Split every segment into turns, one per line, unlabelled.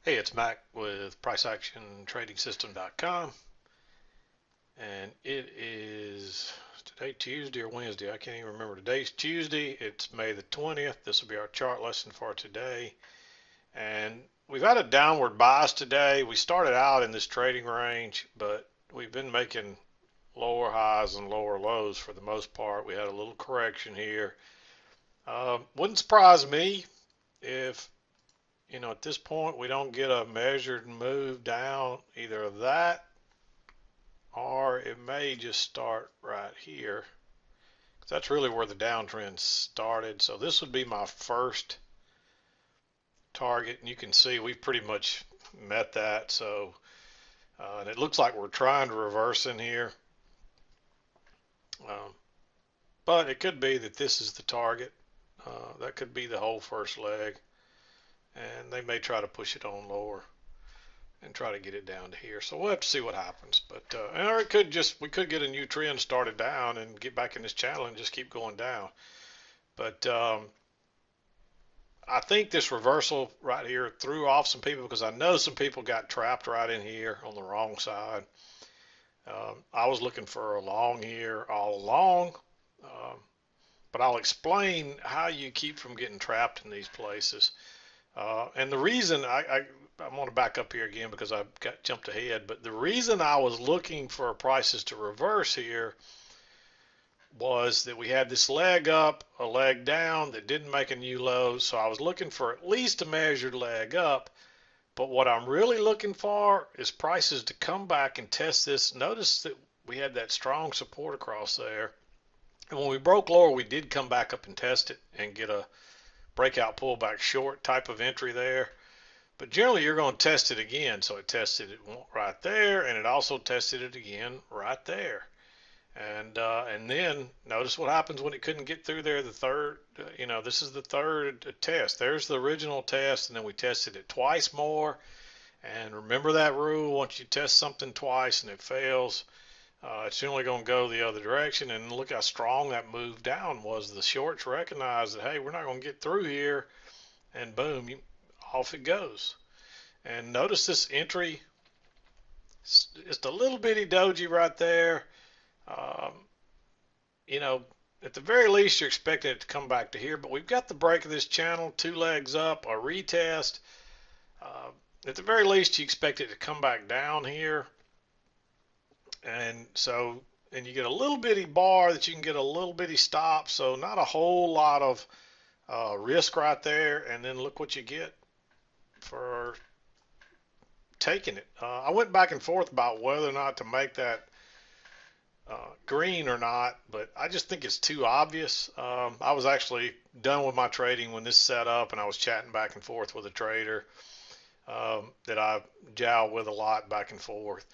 Hey, it's Mack with PriceActionTradingSystem.com, and it is today Tuesday or Wednesday. I can't even remember. Today's Tuesday. It's May the 20th. This will be our chart lesson for today. And we've had a downward bias today. We started out in this trading range, but we've been making lower highs and lower lows for the most part. We had a little correction here. Wouldn't surprise me if at this point we don't get a measured move down, either of that, or it may just start right here. That's really where the downtrend started. So this would be my first target, and you can see we've pretty much met that. So, and it looks like we're trying to reverse in here. Um, but it could be that this is the target. That could be the whole first leg, and they may try to push it on lower and try to get it down to here. So we'll have to see what happens. But or it could just, we could get a new trend started down and get back in this channel and just keep going down. But I think this reversal right here threw off some people, because I know some people got trapped right in here on the wrong side. I was looking for a long here all along, but I'll explain how you keep from getting trapped in these places. And the reason I'm going to back up here again because I got jumped ahead, but the reason I was looking for prices to reverse here was that we had this leg up, a leg down that didn't make a new low. So I was looking for at least a measured leg up. But what I'm really looking for is prices to come back and test this. Notice that we had that strong support across there. And when we broke lower, we did come back up and test it and get a breakout pullback short type of entry there. But generally you're going to test it again. So it tested it right there, and it also tested it again right there. And then notice what happens when it couldn't get through there. The third, this is the third test. There's the original test, and then we tested it twice more. And remember that rule: once you test something twice and it fails, it's generally going to go the other direction. And look how strong that move down was. The shorts recognized that, hey, we're not going to get through here, and boom, off it goes. And notice this entry, just a little bitty doji right there. At the very least, you're expecting it to come back to here, but we've got the break of this channel, two legs up, a retest. At the very least, you expect it to come back down here. And so, and you get a little bitty bar that you can get a little bitty stop. So not a whole lot of risk right there. And then look what you get for taking it. I went back and forth about whether or not to make that green or not, but I just think it's too obvious. I was actually done with my trading when this set up, and I was chatting back and forth with a trader that I jowl with a lot back and forth,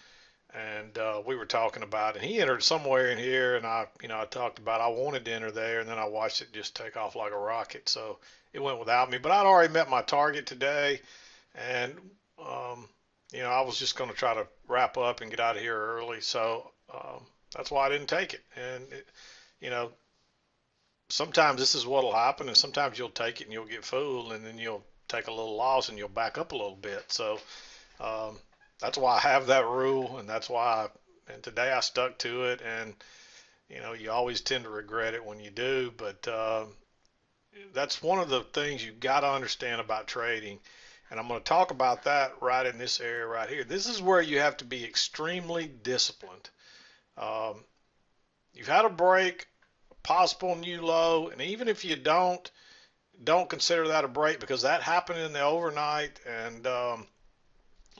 and we were talking about it. And he entered somewhere in here, and I talked about I wanted to enter there, and then I watched it just take off like a rocket, so it went without me. But I'd already met my target today, and I was just going to try to wrap up and get out of here early, so that's why I didn't take it. And sometimes this is what'll happen, and sometimes you'll take it and you'll get fooled, and then you'll take a little loss and you'll back up a little bit. So that's why I have that rule, and that's why and today I stuck to it. And you always tend to regret it when you do, but that's one of the things you've got to understand about trading. And I'm going to talk about that right in this area right here. This is where you have to be extremely disciplined. You've had a break, a possible new low, and even if you don't consider that a break, because that happened in the overnight, and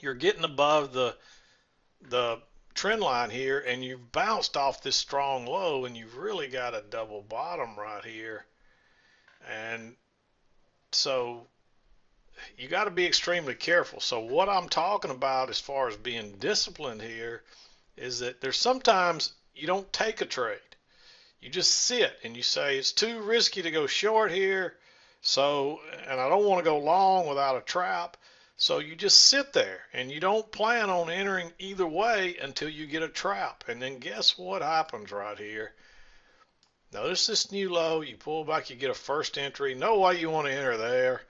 you're getting above the trend line here, and you've bounced off this strong low, and you've really got a double bottom right here. And so you got to be extremely careful. So what I'm talking about as far as being disciplined here is that there's sometimes you don't take a trade. You just sit and you say it's too risky to go short here, so, and I don't want to go long without a trap. So you just sit there and you don't plan on entering either way until you get a trap. And then guess what happens right here? Notice this new low, you pull back, you get a first entry. No way you want to enter there.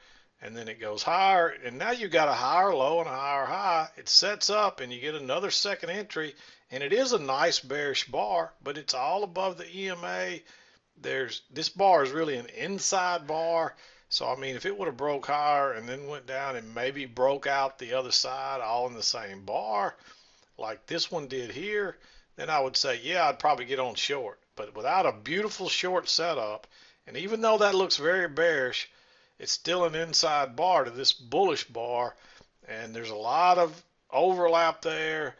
and then it goes higher, and now you've got a higher low and a higher high. It sets up, and you get another second entry, and it is a nice bearish bar, but it's all above the EMA. This bar is really an inside bar. So I mean, if it would have broke higher and then went down and maybe broke out the other side all in the same bar, like this one did here, then I would say, yeah, I'd probably get on short. But without a beautiful short setup, and even though that looks very bearish, it's still an inside bar to this bullish bar, and there's a lot of overlap there.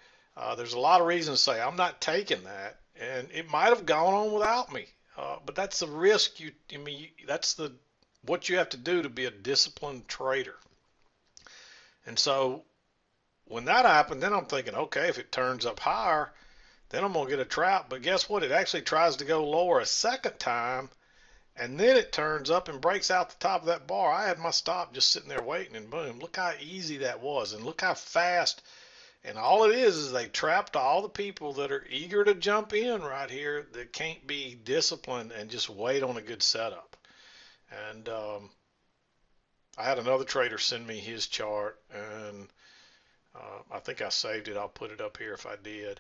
There's a lot of reasons to say I'm not taking that, and it might have gone on without me. But that's the risk that's what you have to do to be a disciplined trader. And so when that happened, then I'm thinking, okay, if it turns up higher, then I'm gonna get a trap. But guess what? It actually tries to go lower a second time, and then it turns up and breaks out the top of that bar. I had my stop just sitting there waiting, and boom, look how easy that was, and look how fast. And all it is they trapped all the people that are eager to jump in right here that can't be disciplined and just wait on a good setup. And I had another trader send me his chart, and I think I saved it. I'll put it up here if I did.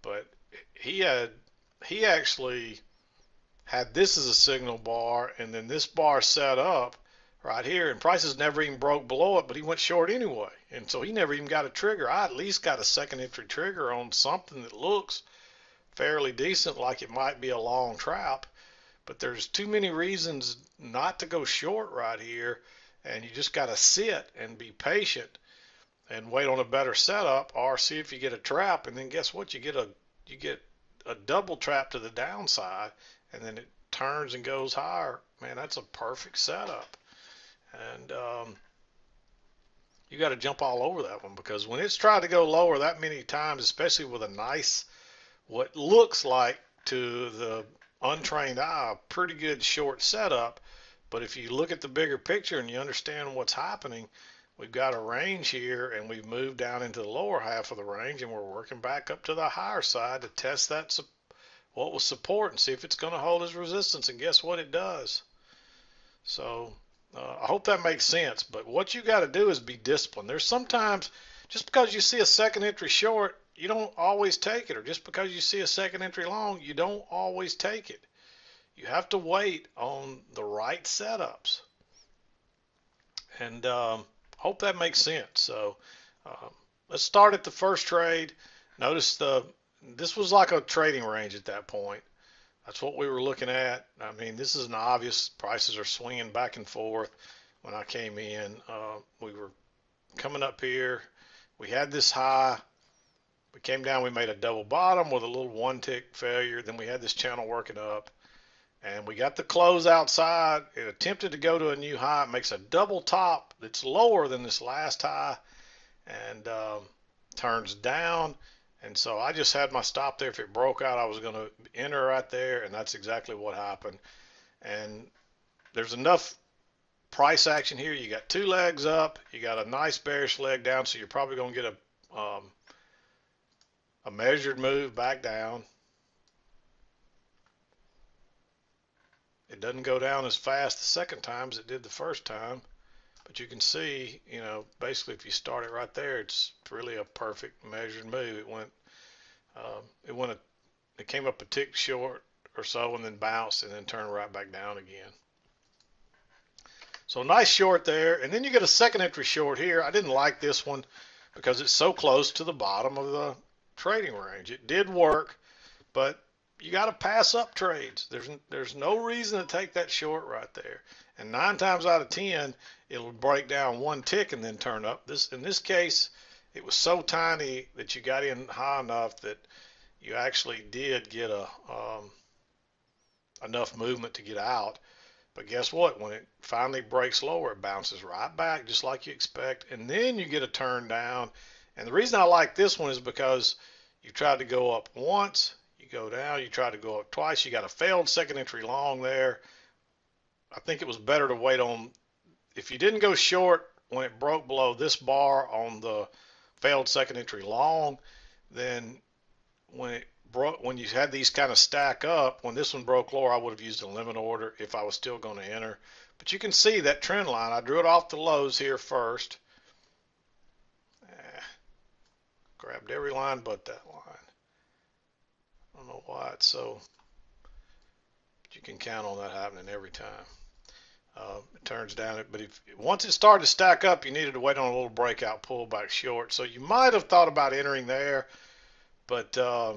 But he actually had this as a signal bar, and then this bar set up right here, and prices never even broke below it, but he went short anyway, and so he never even got a trigger. I at least got a second entry trigger on something that looks fairly decent, like it might be a long trap. But there's too many reasons not to go short right here, and you just got to sit and be patient and wait on a better setup, or see if you get a trap, and then guess what? You get a double trap to the downside, and then it turns and goes higher. Man, that's a perfect setup. And you got to jump all over that one, because when it's tried to go lower that many times, especially with a nice, what looks like to the untrained eye, a pretty good short setup, but if you look at the bigger picture and you understand what's happening, we've got a range here, and we've moved down into the lower half of the range, and we're working back up to the higher side to test that what was support and see if it's going to hold as resistance, and guess what? It does. So I hope that makes sense. But what you got to do is be disciplined. There's sometimes, just because you see a second entry short, you don't always take it, or just because you see a second entry long, you don't always take it. You have to wait on the right setups. And hope that makes sense. So let's start at the first trade. Notice this was like a trading range at that point. That's what we were looking at. I mean, this is an obvious, prices are swinging back and forth. When I came in, we were coming up here. We had this high. We came down, we made a double bottom with a little one tick failure. Then we had this channel working up, and we got the close outside. It attempted to go to a new high. It makes a double top that's lower than this last high, and turns down. And so I just had my stop there. If it broke out, I was going to enter right there, and that's exactly what happened. And there's enough price action here. You got two legs up. You got a nice bearish leg down, so you're probably going to get a measured move back down. It doesn't go down as fast the second time as it did the first time. But you can see, basically if you start it right there, it's really a perfect measured move. It came up a tick short or so, and then bounced, and then turned right back down again. So nice short there. And then you get a second entry short here. I didn't like this one because it's so close to the bottom of the trading range. It did work, but you got to pass up trades. There's no reason to take that short right there. And 9 times out of 10, it'll break down one tick and then turn up. In this case, it was so tiny that you got in high enough that you actually did get enough movement to get out. But guess what? When it finally breaks lower, it bounces right back just like you expect, and then you get a turn down. And the reason I like this one is because you tried to go up once, you go down, you try to go up twice, you got a failed second entry long there. I think it was better to wait on, if you didn't go short when it broke below this bar on the failed second entry long, then when you had these kind of stack up, when this one broke lower, I would have used a limit order if I was still going to enter. But you can see that trend line. I drew it off the lows here first. Grabbed every line but that line. I don't know why it's so, but you can count on that happening every time. It turns down, but if once it started to stack up, you needed to wait on a little breakout pullback short. So you might have thought about entering there, but I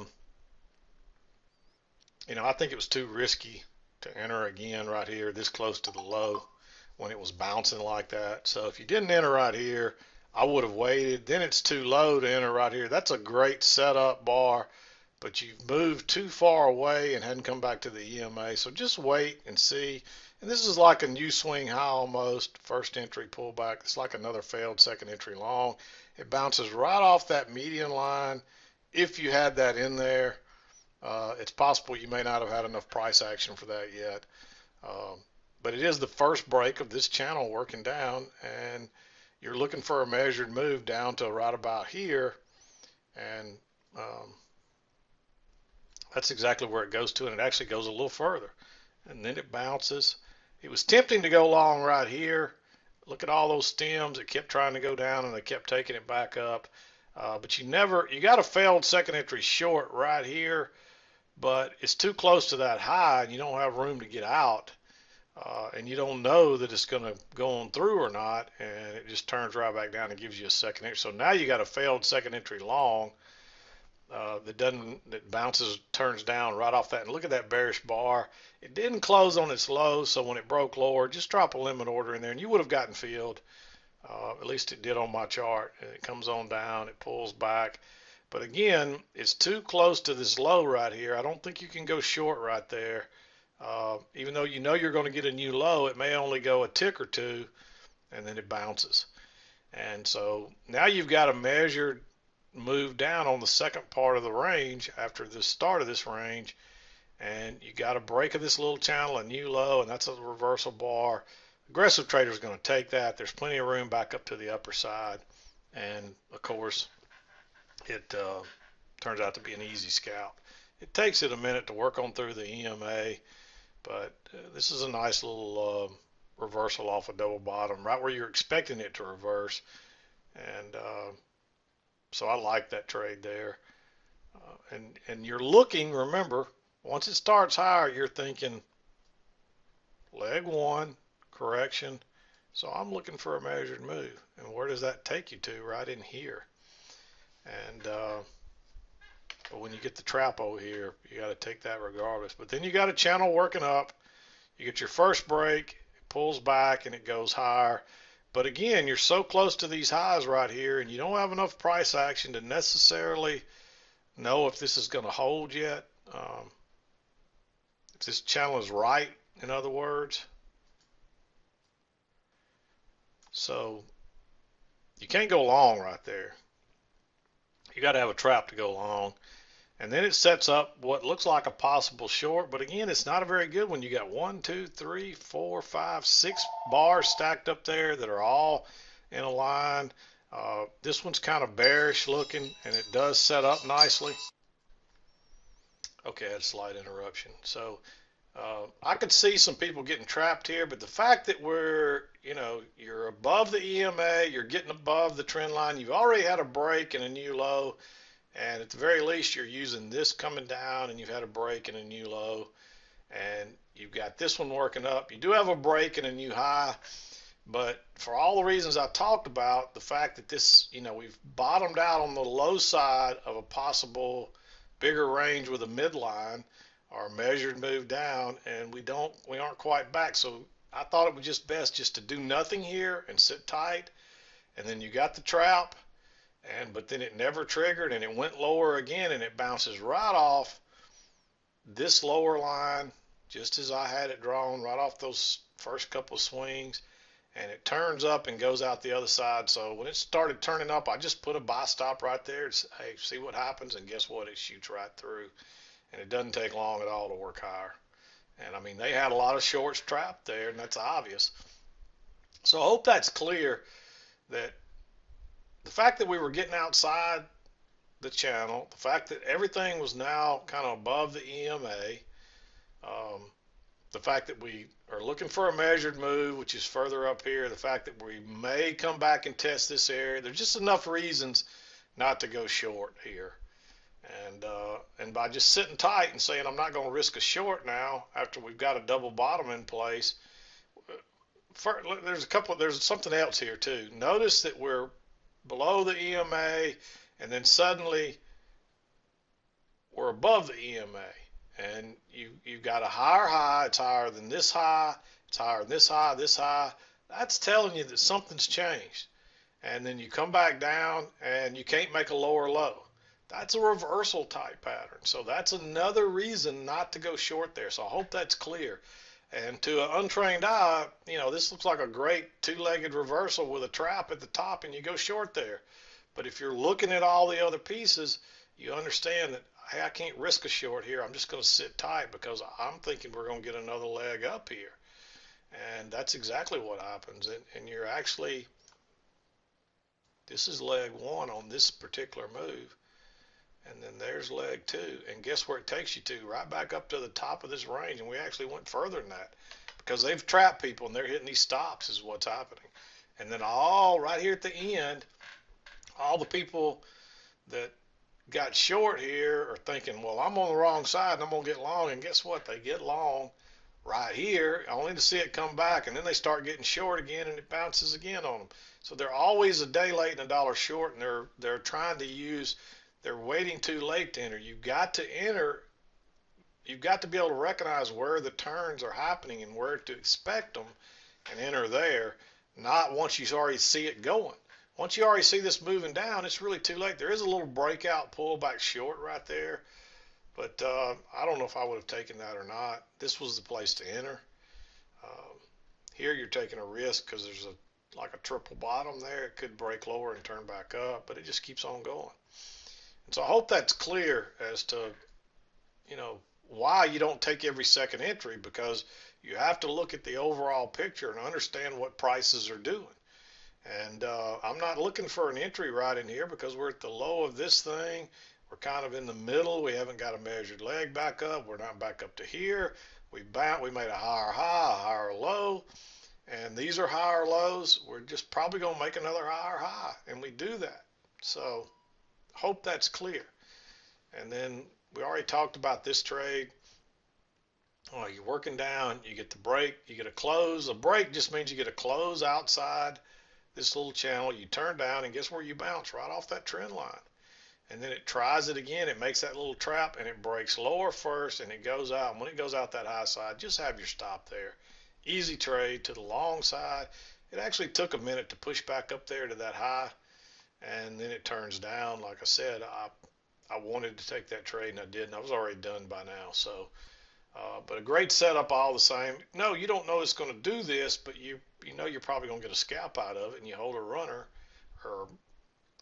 think it was too risky to enter again right here, this close to the low when it was bouncing like that. So if you didn't enter right here, I would have waited. Then it's too low to enter right here. That's a great setup bar, but you've moved too far away and hadn't come back to the EMA. So just wait and see. And this is like a new swing high almost, first entry pullback. It's like another failed second entry long. It bounces right off that median line. If you had that in there, it's possible you may not have had enough price action for that yet. But it is the first break of this channel working down, and you're looking for a measured move down to right about here. And that's exactly where it goes to, and it actually goes a little further. And then it bounces. It was tempting to go long right here. Look at all those stems. It kept trying to go down, and they kept taking it back up. But you got a failed second entry short right here, but it's too close to that high, and you don't have room to get out. And you don't know that it's going to go on through or not, and it just turns right back down and gives you a second entry. So now you got a failed second entry long that bounces, turns down right off that. And look at that bearish bar. It didn't close on its low, so when it broke lower, just drop a limit order in there, and you would have gotten filled. At least it did on my chart. And it comes on down, it pulls back. But again, it's too close to this low right here. I don't think you can go short right there. Even though you know you're going to get a new low, it may only go a tick or two, and then it bounces. And so now you've got a measured move down on the second part of the range after the start of this range, and you got a break of this little channel, a new low, and that's a reversal bar. Aggressive traders going to take that. There's plenty of room back up to the upper side, and of course it turns out to be an easy scalp. It takes it a minute to work on through the EMA, but this is a nice little reversal off a double bottom, right where you're expecting it to reverse. And so I like that trade there. And you're looking, remember, once it starts higher, you're thinking leg one, correction. So I'm looking for a measured move. And where does that take you to? Right in here. And but when you get the trap over here, you got to take that regardless. But then you got a channel working up. You get your first break, it pulls back, and it goes higher. But again, you're so close to these highs right here, and you don't have enough price action to necessarily know if this is going to hold yet. If this channel is right, in other words. So you can't go long right there. You got to have a trap to go long. And then it sets up what looks like a possible short, but again, it's not a very good one. You got 1, 2, 3, 4, 5, 6 bars stacked up there that are all in a line. This one's kind of bearish looking, and it does set up nicely. Okay, I had a slight interruption. So I could see some people getting trapped here, but the fact that you're above the EMA, you're getting above the trend line, you've already had a break and a new low. And at the very least, you're using this coming down, and you've had a break and a new low, and you've got this one working up. You do have a break and a new high, but for all the reasons I talked about, the fact that this, we've bottomed out on the low side of a possible bigger range with a midline or a measured move down, and we aren't quite back. So I thought it was just best just to do nothing here and sit tight, and then you got the trap. But then it never triggered, and it went lower again, and it bounces right off this lower line, just as I had it drawn, right off those first couple of swings, and it turns up and goes out the other side. So when it started turning up, I just put a buy stop right there to say, hey, see what happens, and guess what? It shoots right through, and it doesn't take long at all to work higher. And I mean, they had a lot of shorts trapped there, and that's obvious. So I hope that's clear that the fact that we were getting outside the channel, the fact that everything was now kind of above the EMA, the fact that we are looking for a measured move, which is further up here, the fact that we may come back and test this area. There's just enough reasons not to go short here. And by just sitting tight and saying I'm not going to risk a short now after we've got a double bottom in place, there's something else here too. Notice that we're below the EMA, and then suddenly we're above the EMA, and you've got a higher high. It's higher than this high. It's higher than this high. This high. That's telling you that something's changed. And then you come back down, and you can't make a lower low. That's a reversal type pattern. So that's another reason not to go short there. So I hope that's clear. And to an untrained eye, this looks like a great two-legged reversal with a trap at the top, and you go short there. But if you're looking at all the other pieces, you understand that, hey, I can't risk a short here. I'm just going to sit tight because I'm thinking we're going to get another leg up here. And that's exactly what happens. And you're actually, this is leg one on this particular move. And then there's leg two. And guess where it takes you to? Right back up to the top of this range. And we actually went further than that because they've trapped people and they're hitting these stops is what's happening. And then all right here at the end, all the people that got short here are thinking, well, I'm on the wrong side and I'm going to get long. And guess what? They get long right here only to see it come back. And then they start getting short again and it bounces again on them. So they're always a day late and a dollar short, and they're trying to use, they're waiting too late to enter. You've got to enter. You've got to be able to recognize where the turns are happening and where to expect them and enter there, not once you already see it going. Once you already see this moving down, it's really too late. There is a little breakout pullback short right there, but I don't know if I would have taken that or not. This was the place to enter. Here you're taking a risk because there's like a triple bottom there. It could break lower and turn back up, but it just keeps on going. And so I hope that's clear as to, why you don't take every second entry, because you have to look at the overall picture and understand what prices are doing. And I'm not looking for an entry right in here because we're at the low of this thing. We're kind of in the middle. We haven't got a measured leg back up. We're not back up to here. We made a higher high, a higher low, and these are higher lows. We're just probably going to make another higher high, and we do that. So hope that's clear. And then we already talked about this trade. You're working down, you get the break, you get a close. A break just means you get a close outside this little channel. You turn down, and guess where you bounce? Right off that trend line. And then it tries it again. It makes that little trap, and it breaks lower first, and it goes out. And when it goes out that high side, just have your stop there. Easy trade to the long side. It actually took a minute to push back up there to that high, and then it turns down. Like I said, I wanted to take that trade, and I didn't. I was already done by now. So, but a great setup all the same. No, you don't know it's going to do this, but you know you're probably going to get a scalp out of it, and you hold a runner or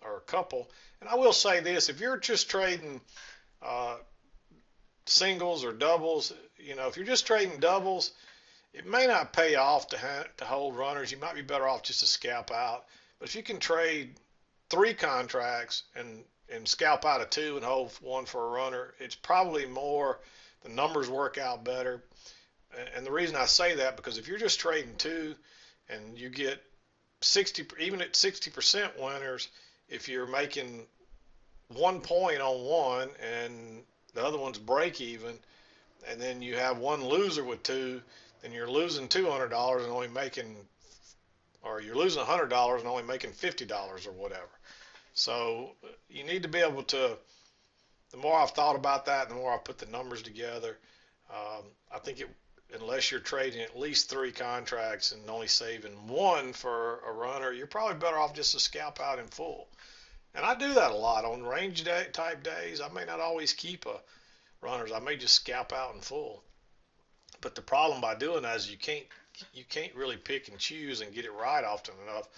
a couple. And I will say this, if you're just trading singles or doubles, if you're just trading doubles, it may not pay off to hold runners. You might be better off just to scalp out. But if you can trade 3 contracts and scalp out a 2 and hold 1 for a runner, it's probably more, the numbers work out better. And the reason I say that, because if you're just trading 2 and you get 60, even at 60% winners, if you're making 1 point on one and the other one's break even, and then you have one loser with 2, then you're losing $200 and only making, or you're losing $100 and only making $50 or whatever. So you need to be able to, the more I've thought about that, the more I put the numbers together, I think unless you're trading at least 3 contracts and only saving 1 for a runner, you're probably better off just to scalp out in full. And I do that a lot on range type days. I may not always keep runners. I may just scalp out in full. But the problem by doing that is you can't really pick and choose and get it right often enough.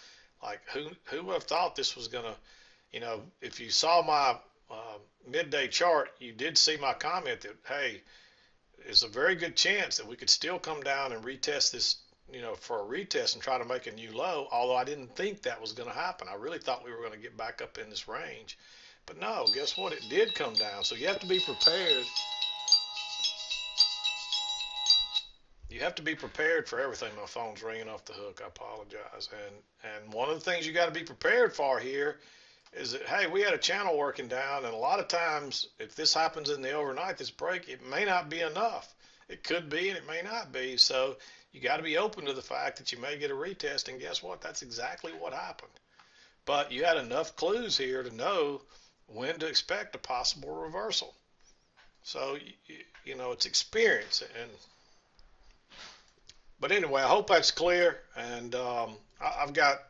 Like who would have thought this was gonna, if you saw my midday chart, you did see my comment that, hey, there's a very good chance that we could still come down and retest this, for a retest and try to make a new low, although I didn't think that was going to happen. I really thought we were going to get back up in this range. But no, guess what? It did come down. So you have to be prepared. you have to be prepared for everything. My phone's ringing off the hook. I apologize. And one of the things you got to be prepared for here is that, hey, we had a channel working down, and a lot of times if this happens in the overnight, this break, it may not be enough. It could be and it may not be. So you got to be open to the fact that you may get a retest, and guess what? That's exactly what happened. But you had enough clues here to know when to expect a possible reversal. So it's experience. But anyway, I hope that's clear. And I've got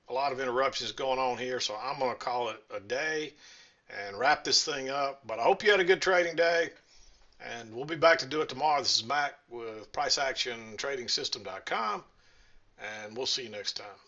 a lot of interruptions going on here, so I'm going to call it a day and wrap this thing up. But I hope you had a good trading day, and we'll be back to do it tomorrow. This is Mack with PriceActionTradingSystem.com, and we'll see you next time.